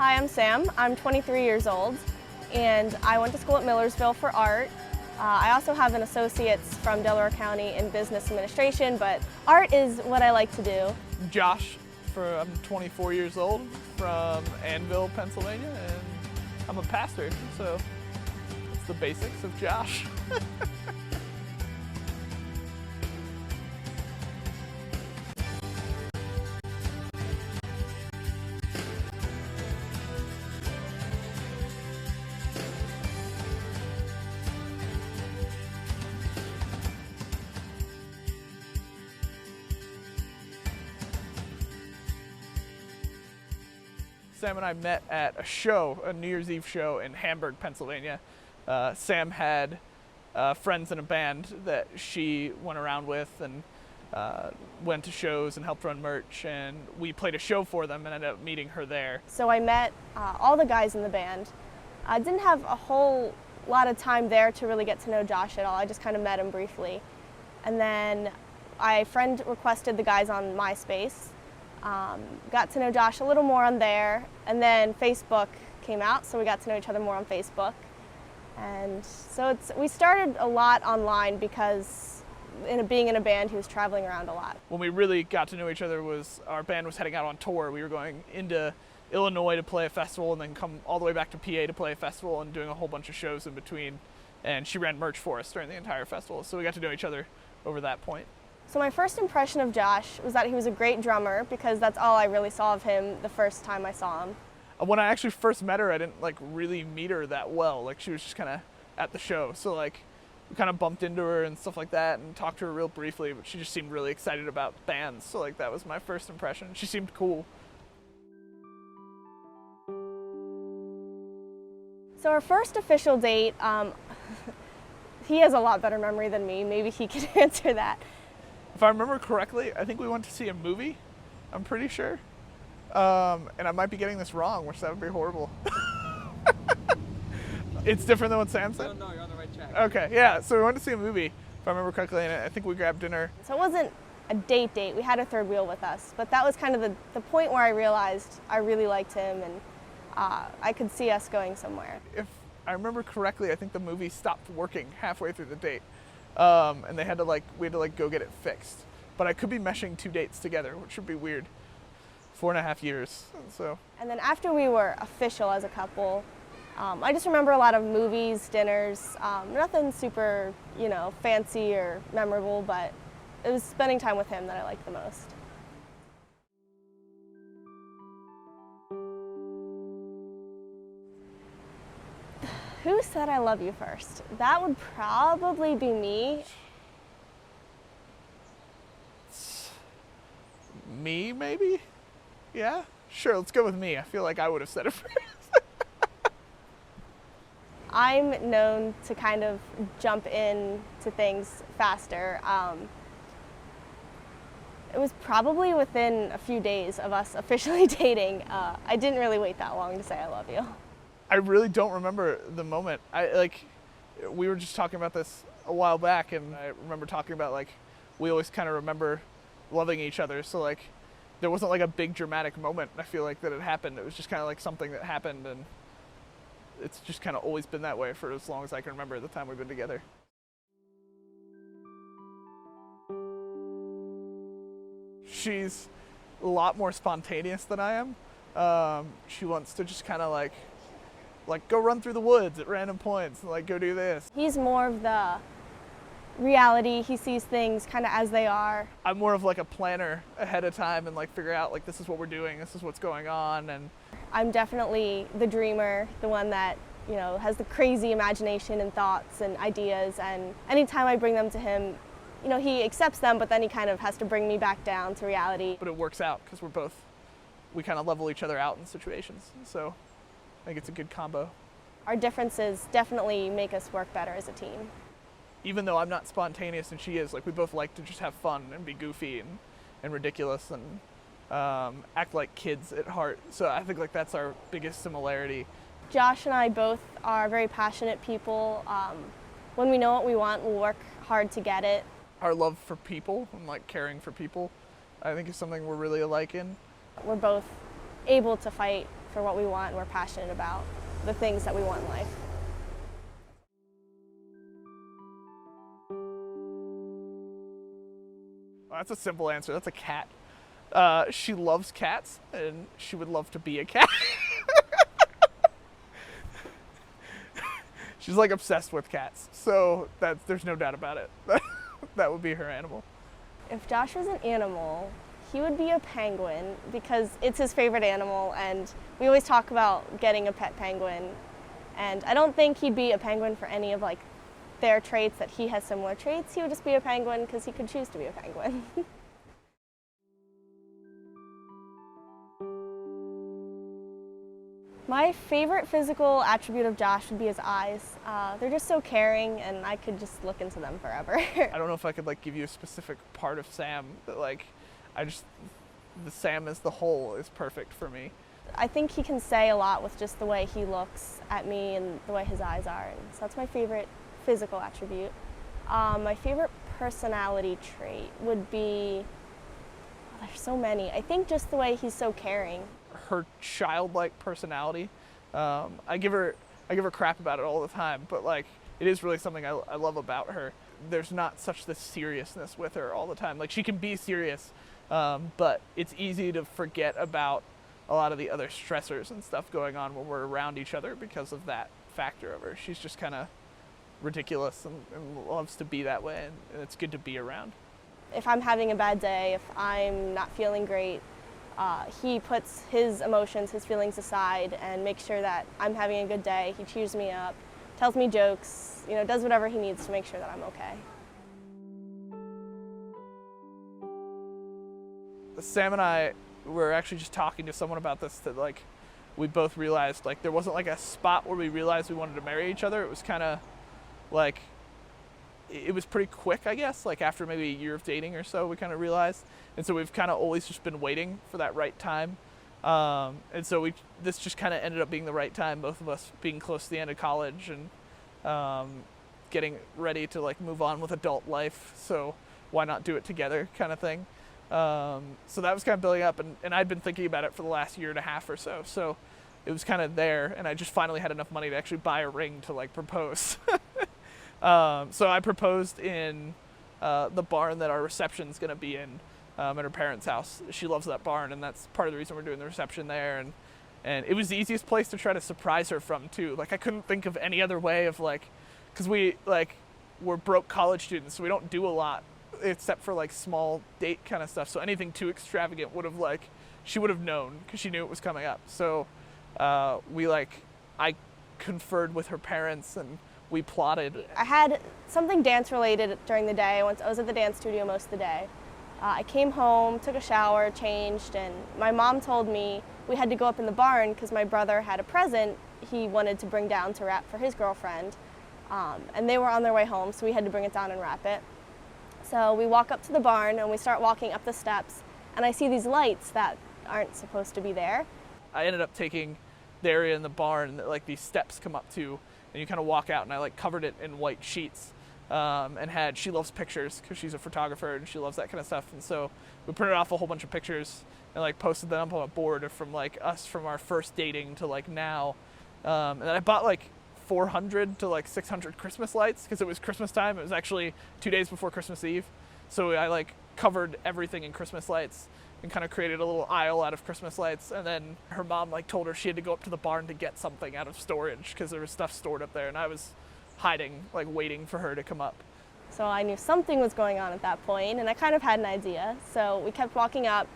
Hi, I'm Sam. I'm 23 years old, and I went to school at Millersville for art. I also have an associate's from Delaware County in business administration, but art is what I like to do. Josh, I'm 24 years old from Annville, Pennsylvania, and I'm a pastor, so it's the basics of Josh. Sam and I met at a show, a New Year's Eve show in Hamburg, Pennsylvania. Sam had friends in a band that she went around with and went to shows and helped run merch, and we played a show for them and ended up meeting her there. So I met all the guys in the band. I didn't have a whole lot of time there to really get to know Josh at all. I just kind of met him briefly. And then a friend requested the guys on MySpace. Got to know Josh a little more on there, and then Facebook came out, so we got to know each other more on Facebook. And so we started a lot online because being in a band, he was traveling around a lot. When we really got to know each other was our band was heading out on tour. We were going into Illinois to play a festival and then come all the way back to PA to play a festival and doing a whole bunch of shows in between. And she ran merch for us during the entire festival, so we got to know each other over that point. So my first impression of Josh was that he was a great drummer, because that's all I really saw of him the first time I saw him. When I actually first met her, I didn't really meet her that well. She was just kind of at the show. So we kind of bumped into her and stuff like that and talked to her real briefly, but she just seemed really excited about bands. So that was my first impression. She seemed cool. So our first official date, he has a lot better memory than me. Maybe he could answer that. If I remember correctly, I think we went to see a movie, I'm pretty sure. And I might be getting this wrong, which that would be horrible. It's different than what Sam said? No, you're on the right track. Okay, yeah, so we went to see a movie, if I remember correctly, and I think we grabbed dinner. So it wasn't a date, we had a third wheel with us, but that was kind of the point where I realized I really liked him, and I could see us going somewhere. If I remember correctly, I think the movie stopped working halfway through the date. And we had to go get it fixed. But I could be meshing two dates together, which would be weird. 4.5 years, so. And then after we were official as a couple, I just remember a lot of movies, dinners, nothing super, fancy or memorable, but it was spending time with him that I liked the most. Who said I love you first? That would probably be me. Me, maybe? Yeah? Sure, let's go with me. I feel like I would have said it first. I'm known to kind of jump into things faster. It was probably within a few days of us officially dating. I didn't really wait that long to say I love you. I really don't remember the moment. We were just talking about this a while back, and I remember talking about we always kind of remember loving each other. So there wasn't a big dramatic moment. I feel that it happened. It was just kind of something that happened, and it's just kind of always been that way for as long as I can remember the time we've been together. She's a lot more spontaneous than I am. She wants to just kind of go run through the woods at random points and go do this. He's more of the reality. He sees things kind of as they are. I'm more of a planner ahead of time and figure out this is what we're doing, this is what's going on. And I'm definitely the dreamer, the one that has the crazy imagination and thoughts and ideas, and anytime I bring them to him, he accepts them, but then he kind of has to bring me back down to reality. But it works out because we kind of level each other out in situations. So I think it's a good combo. Our differences definitely make us work better as a team. Even though I'm not spontaneous and she is, we both like to just have fun and be goofy and ridiculous and act like kids at heart. So I think that's our biggest similarity. Josh and I both are very passionate people. When we know what we want, we'll work hard to get it. Our love for people and caring for people, I think is something we're really alike in. We're both able to fight for what we want and we're passionate about the things that we want in life. Well, that's a simple answer. That's a cat. She loves cats, and she would love to be a cat. She's like obsessed with cats, so there's no doubt about it. That would be her animal. If Josh was an animal, he would be a penguin because it's his favorite animal, and we always talk about getting a pet penguin. And I don't think he'd be a penguin for any of like their traits that he has similar traits. He would just be a penguin because he could choose to be a penguin. My favorite physical attribute of Josh would be his eyes. They're just so caring, and I could just look into them forever. I don't know if I could like give you a specific part of Sam, but like, the Sam as the whole is perfect for me. I think he can say a lot with just the way he looks at me and the way his eyes are, and so that's my favorite physical attribute. My favorite personality trait would be, there's so many. I think just the way he's so caring. Her childlike personality. I give her crap about it all the time, but like it is really something I love about her. There's not such this seriousness with her all the time. Like she can be serious, but it's easy to forget about a lot of the other stressors and stuff going on when we're around each other because of that factor of her. She's just kind of ridiculous and loves to be that way, and it's good to be around. If I'm having a bad day, if I'm not feeling great, he puts his emotions, his feelings aside and makes sure that I'm having a good day. He cheers me up, tells me jokes, does whatever he needs to make sure that I'm okay. Sam and I were actually just talking to someone about this, that like we both realized like there wasn't like a spot where we realized we wanted to marry each other. It was kind of like, it was pretty quick, I guess, like after maybe a year of dating or so, we kind of realized. And so we've kind of always just been waiting for that right time. And so this just kind of ended up being the right time, both of us being close to the end of college and getting ready to like move on with adult life. So why not do it together kind of thing. So that was kind of building up, and I'd been thinking about it for the last year and a half or so. So it was kind of there, and I just finally had enough money to actually buy a ring to like propose. So I proposed in the barn that our reception's going to be in at her parents' house. She loves that barn, and that's part of the reason we're doing the reception there. And it was the easiest place to try to surprise her from too. Like I couldn't think of any other way of like, because we're broke college students, so we don't do a lot except for like small date kind of stuff. So anything too extravagant would have like, she would have known because she knew it was coming up. So I conferred with her parents and we plotted. I had something dance related during the day. I was at the dance studio most of the day. I came home, took a shower, changed, and my mom told me we had to go up in the barn because my brother had a present he wanted to bring down to wrap for his girlfriend. And they were on their way home, so we had to bring it down and wrap it. So we walk up to the barn and we start walking up the steps, and I see these lights that aren't supposed to be there. I ended up taking the area in the barn that like these steps come up to, and you kind of walk out, and I like covered it in white sheets, and she loves pictures because she's a photographer and she loves that kind of stuff. And so we printed off a whole bunch of pictures and like posted them up on a board from like us from our first dating to like now. And then I bought like 400 to like 600 Christmas lights because it was Christmas time. It was actually 2 days before Christmas Eve. So I like covered everything in Christmas lights and kind of created a little aisle out of Christmas lights. And then her mom like told her she had to go up to the barn to get something out of storage because there was stuff stored up there, and I was hiding, like waiting for her to come up. So I knew something was going on at that point, and I kind of had an idea. So we kept walking up,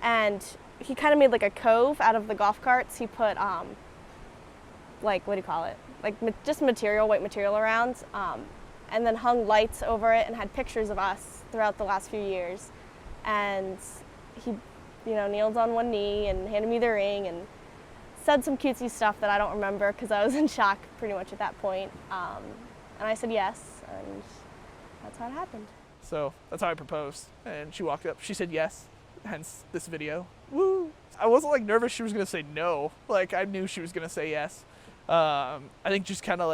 and he kind of made like a cove out of the golf carts. He put like, what do you call it? Like just material, white material around, and then hung lights over it and had pictures of us throughout the last few years. And he, kneeled on one knee and handed me the ring and said some cutesy stuff that I don't remember because I was in shock pretty much at that point. And I said yes, and that's how it happened. So that's how I proposed, and she walked up. She said yes, hence this video. Woo! I wasn't like nervous she was gonna say no. Like I knew she was gonna say yes. I think just kind of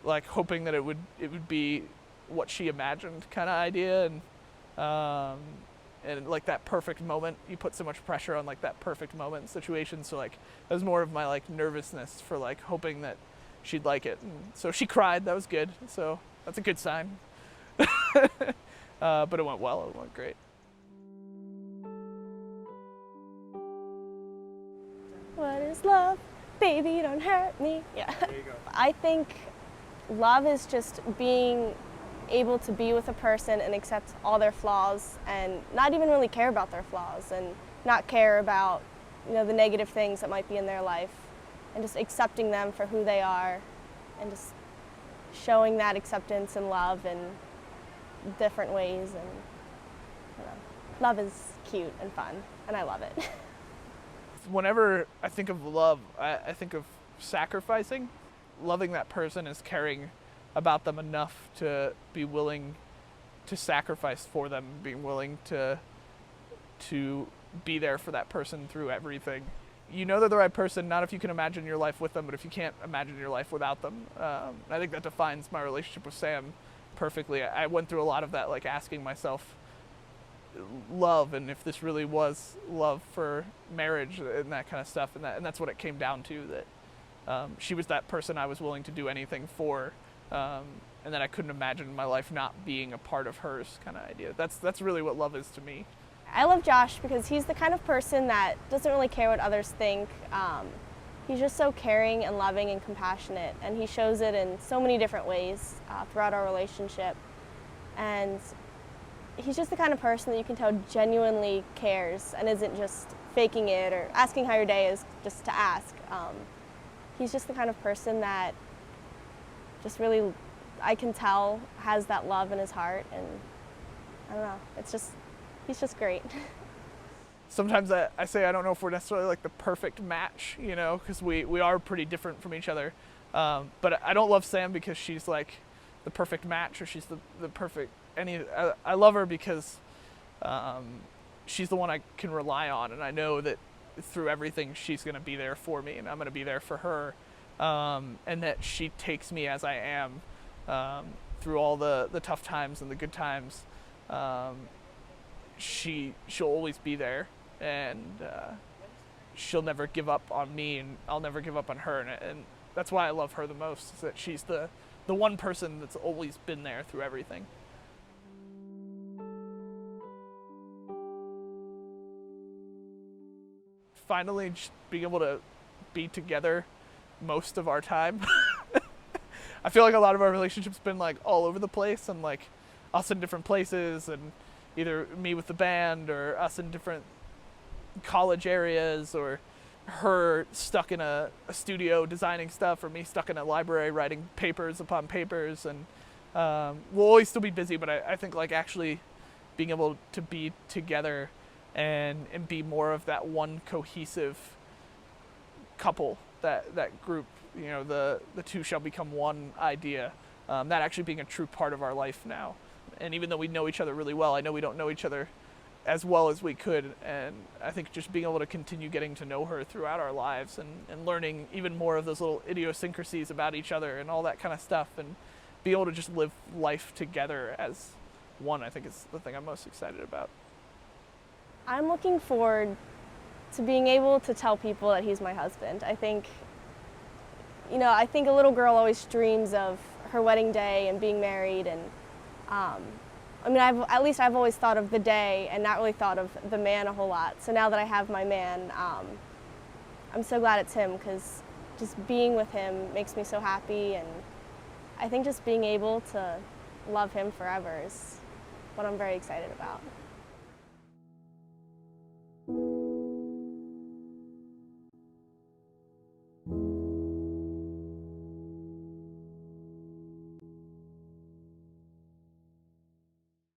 like hoping that it would be what she imagined kind of idea, and and like that perfect moment, you put so much pressure on like that perfect moment situation. So like that was more of my like nervousness for like hoping that she'd like it. And so she cried. That was good. So that's a good sign. But it went well. It went great. What is love? Baby, don't hurt me. Yeah. There you go. I think love is just being able to be with a person and accept all their flaws and not even really care about their flaws and not care about, you know, the negative things that might be in their life, and just accepting them for who they are and just showing that acceptance and love in different ways. And you know, love is cute and fun, and I love it. Whenever I think of love, I think of sacrificing. Loving that person is caring about them enough to be willing to sacrifice for them, being willing to be there for that person through everything. You know they're the right person, not if you can imagine your life with them, but if you can't imagine your life without them. I think that defines my relationship with Sam perfectly. I went through a lot of that, like asking myself, love, and if this really was love for marriage and that kind of stuff, and that's what it came down to, that she was that person I was willing to do anything for, and that I couldn't imagine my life not being a part of hers kind of idea. That's really what love is to me. I love Josh because he's the kind of person that doesn't really care what others think. He's just so caring and loving and compassionate, and he shows it in so many different ways throughout our relationship. And he's just the kind of person that you can tell genuinely cares and isn't just faking it or asking how your day is just to ask. He's just the kind of person that just really, I can tell, has that love in his heart, and I don't know, he's just great. Sometimes I say I don't know if we're necessarily like the perfect match, you know, because we are pretty different from each other. But I don't love Sam because she's like the perfect match, or she's the perfect I love her because she's the one I can rely on, and I know that through everything she's going to be there for me, and I'm going to be there for her, and that she takes me as I am through all the tough times and the good times. She'll always be there, and she'll never give up on me, and I'll never give up on her, and that's why I love her the most, is that she's the one person that's always been there through everything. Finally, just being able to be together most of our time. I feel like a lot of our relationship's been like all over the place, and like us in different places, and either me with the band, or us in different college areas, or her stuck in a studio designing stuff, or me stuck in a library writing papers upon papers. And we'll always still be busy, but I think like actually being able to be together and be more of that one cohesive couple, that group, you know, the two shall become one idea, that actually being a true part of our life now. And even though we know each other really well, I know we don't know each other as well as we could, and I think just being able to continue getting to know her throughout our lives, and learning even more of those little idiosyncrasies about each other and all that kind of stuff, and be able to just live life together as one, I think is the thing I'm most excited about. I'm looking forward to being able to tell people that he's my husband. I think a little girl always dreams of her wedding day and being married, and I've always thought of the day and not really thought of the man a whole lot. So now that I have my man, I'm so glad it's him, because just being with him makes me so happy, and I think just being able to love him forever is what I'm very excited about.